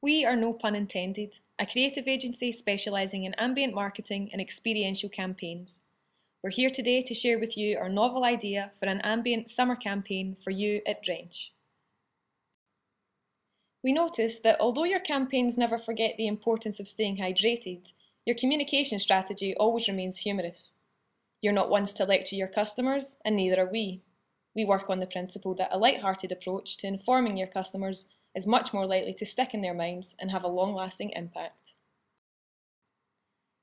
We are No Pun Intended, a creative agency specialising in ambient marketing and experiential campaigns. We're here today to share with you our novel idea for an ambient summer campaign for you at Drench. We noticed that although your campaigns never forget the importance of staying hydrated, your communication strategy always remains humorous. You're not ones to lecture your customers, and neither are we. We work on the principle that a light-hearted approach to informing your customers is much more likely to stick in their minds and have a long-lasting impact.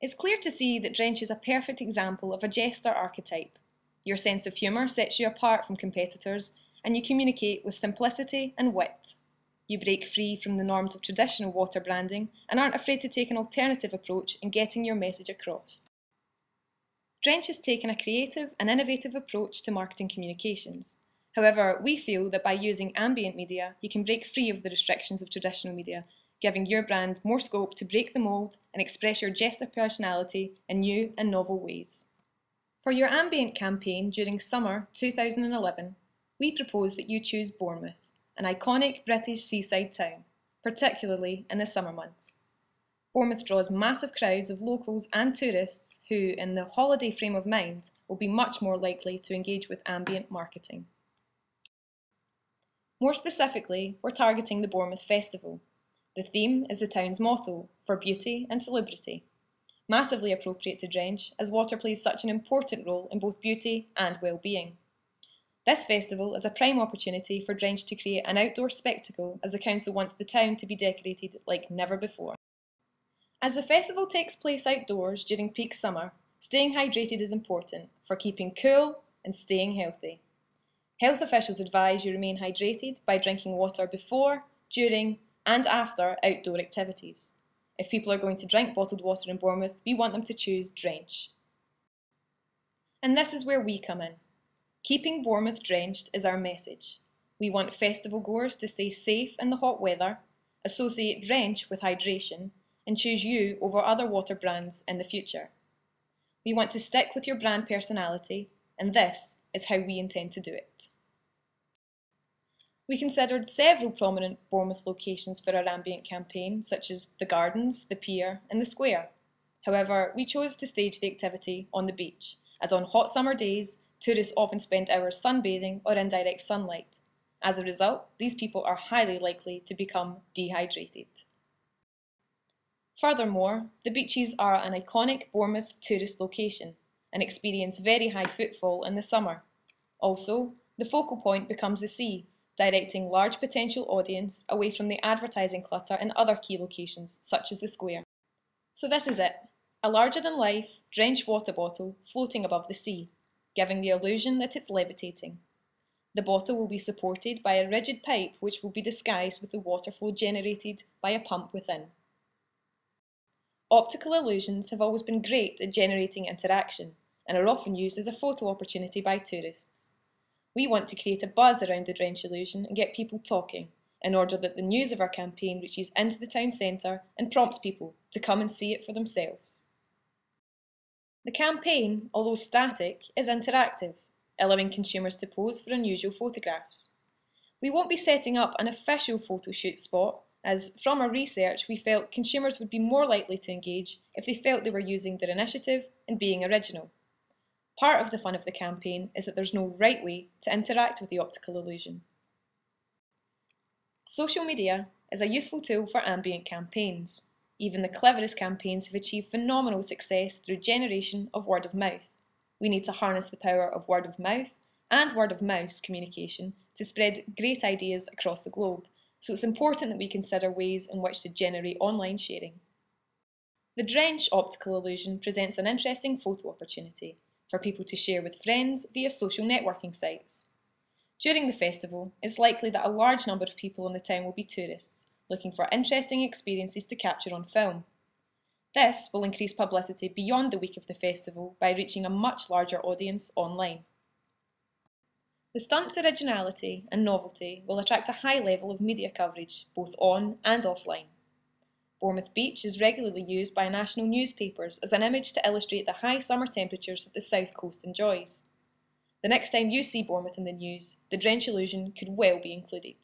It's clear to see that Drench is a perfect example of a jester archetype. Your sense of humour sets you apart from competitors, and you communicate with simplicity and wit. You break free from the norms of traditional water branding and aren't afraid to take an alternative approach in getting your message across. Drench has taken a creative and innovative approach to marketing communications. However, we feel that by using ambient media, you can break free of the restrictions of traditional media, giving your brand more scope to break the mould and express your jester personality in new and novel ways. For your ambient campaign during summer 2011, we propose that you choose Bournemouth, an iconic British seaside town, particularly in the summer months. Bournemouth draws massive crowds of locals and tourists who, in the holiday frame of mind, will be much more likely to engage with ambient marketing. More specifically, we're targeting the Bournemouth Festival. The theme is the town's motto, for beauty and celebrity. Massively appropriate to Drench, as water plays such an important role in both beauty and well-being. This festival is a prime opportunity for Drench to create an outdoor spectacle, as the council wants the town to be decorated like never before. As the festival takes place outdoors during peak summer, staying hydrated is important for keeping cool and staying healthy. Health officials advise you remain hydrated by drinking water before, during and after outdoor activities. If people are going to drink bottled water in Bournemouth, we want them to choose Drench. And this is where we come in. Keeping Bournemouth drenched is our message. We want festival goers to stay safe in the hot weather, associate Drench with hydration, and choose you over other water brands in the future. We want to stick with your brand personality, and this is how we intend to do it. We considered several prominent Bournemouth locations for our ambient campaign, such as the Gardens, the Pier and the Square. However, we chose to stage the activity on the beach, as on hot summer days, tourists often spend hours sunbathing or in direct sunlight. As a result, these people are highly likely to become dehydrated. Furthermore, the beaches are an iconic Bournemouth tourist location and experience very high footfall in the summer. Also, the focal point becomes the sea, directing large potential audience away from the advertising clutter in other key locations, such as the Square. So this is it, a larger-than-life, drenched water bottle floating above the sea, giving the illusion that it's levitating. The bottle will be supported by a rigid pipe which will be disguised with the water flow generated by a pump within. Optical illusions have always been great at generating interaction and are often used as a photo opportunity by tourists. We want to create a buzz around the Drench illusion and get people talking, in order that the news of our campaign reaches into the town centre and prompts people to come and see it for themselves. The campaign, although static, is interactive, allowing consumers to pose for unusual photographs. We won't be setting up an official photo shoot spot, as from our research we felt consumers would be more likely to engage if they felt they were using their initiative and being original. Part of the fun of the campaign is that there's no right way to interact with the optical illusion. Social media is a useful tool for ambient campaigns. Even the cleverest campaigns have achieved phenomenal success through generation of word of mouth. We need to harness the power of word of mouth and word of mouse communication to spread great ideas across the globe, so it's important that we consider ways in which to generate online sharing. The Drench optical illusion presents an interesting photo opportunity for people to share with friends via social networking sites. During the festival, it's likely that a large number of people in the town will be tourists, looking for interesting experiences to capture on film. This will increase publicity beyond the week of the festival by reaching a much larger audience online. The stunt's originality and novelty will attract a high level of media coverage, both on and offline. Bournemouth Beach is regularly used by national newspapers as an image to illustrate the high summer temperatures that the south coast enjoys. The next time you see Bournemouth in the news, the Drench illusion could well be included.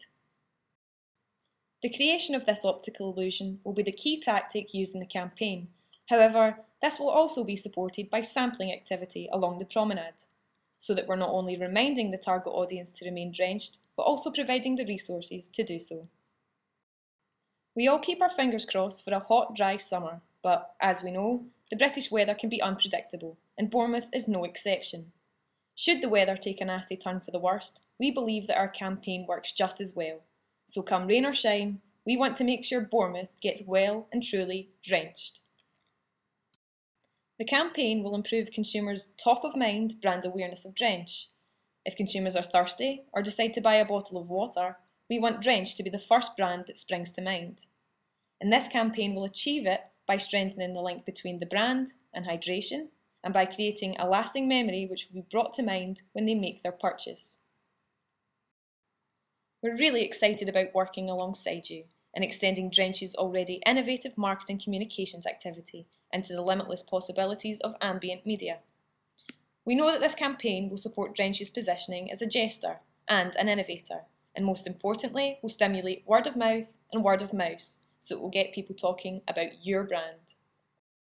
The creation of this optical illusion will be the key tactic used in the campaign. However, this will also be supported by sampling activity along the promenade, so that we're not only reminding the target audience to remain drenched, but also providing the resources to do so. We all keep our fingers crossed for a hot, dry summer, but as we know, the British weather can be unpredictable, and Bournemouth is no exception. Should the weather take a nasty turn for the worst, we believe that our campaign works just as well. So come rain or shine, we want to make sure Bournemouth gets well and truly drenched. The campaign will improve consumers' top-of-mind brand awareness of Drench. If consumers are thirsty or decide to buy a bottle of water, we want Drench to be the first brand that springs to mind. And this campaign will achieve it by strengthening the link between the brand and hydration, and by creating a lasting memory which will be brought to mind when they make their purchase. We're really excited about working alongside you and extending Drench's already innovative marketing communications activity into the limitless possibilities of ambient media. We know that this campaign will support Drench's positioning as a jester and an innovator, and most importantly will stimulate word of mouth and word of mouse, so it will get people talking about your brand.